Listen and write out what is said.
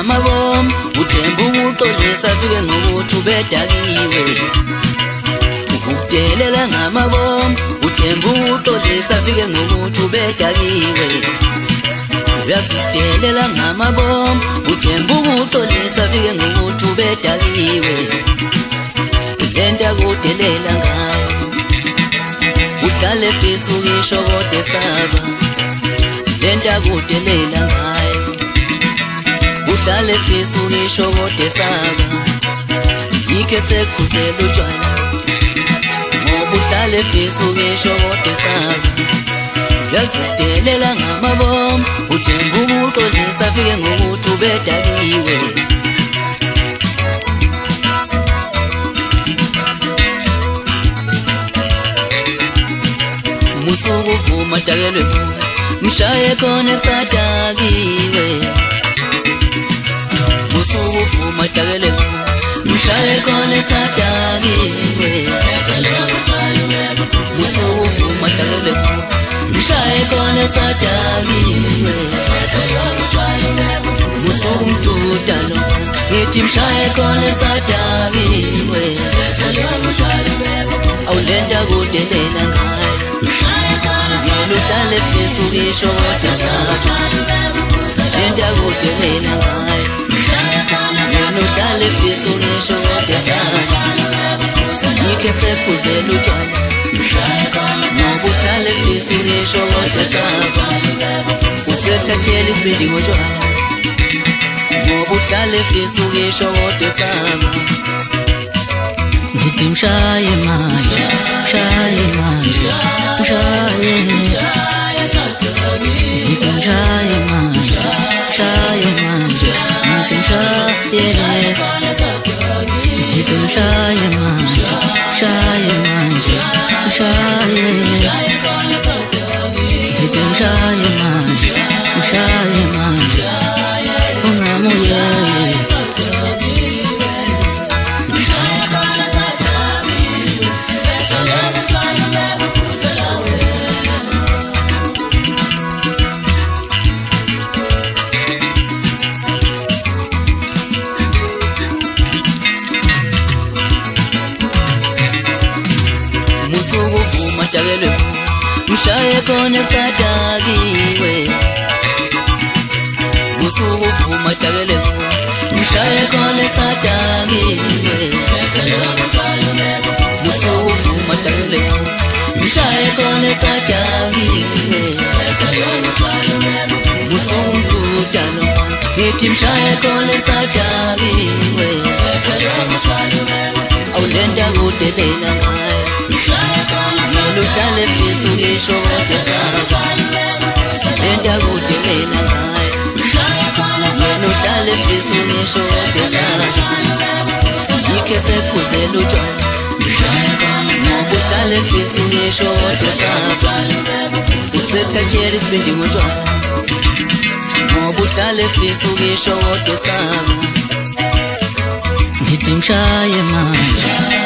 Namabom uthemba ukuxolisa fike ngokuthi ubedakiwe ukudelela ngamabom uthemba ukuxolisa fike ngokuthi ubedakiwe uyasidelela ngamabom uthemba ukuxolisa fike ngokuthi ubedakiwe lento akudelela ngayo uhlale fisa ukisho kodwa esaba lento akudelela ngayo uhlale fisa ukisho kodwa esaba yike sekhuzela utshwala ngoba uhlale fisa ukisho kodwa esaba uyazidelela ngamabom uthemba ukuxolisa fike ngokuthi ubedakiwe musuku uvuma dakelwe mshaye khona esadakiwe uvuma dakelwe mshaye khona esadakiwe uvuma dakelwe mshaye khona esadakiwe umduda lo ngithi mshaye khona esadakiwe awulenta kudelela ngayo yena uhlale fisa ukisho kodwa esaba lenta kudelela ngayo uhlale fisa ukisho kodwa esaba yike sekhuzela utshwala ngoba uhlale fisa ukisho kodwa esaba usethathela isibindi ngotshwala ngoba uhlale fisa ukisho kodwa esaba ngithi mshaye manje mshaye manje mshaye ngithi mshaye manje mshaye manje ngithi mshaye ngithi mshaye manje mshaye manje mshaye ngithi mshaye manje mshaye manje ungamuyeke uvuma dakelwe mshaye khona esadakiwe musuku uvuma dakelwe mshaye khona esadakiwe musuku uvuma dakelwe mshaye khona esadakiwe musuku umduda lo ngithi mshaye khona esadakiwe awulenta kudelela ngayo uhlale fisa ukisho kodwa esaba lenta kudelela ngayo yena uhlale fisa ukisho kodwa esaba yike sekhuzela utshwala ngoba uhlale fisa ukisho kodwa esaba usethathela isibindi ngotshwala ngoba uhlale fisa ukisho kodwa esaba ngithi mshaye manje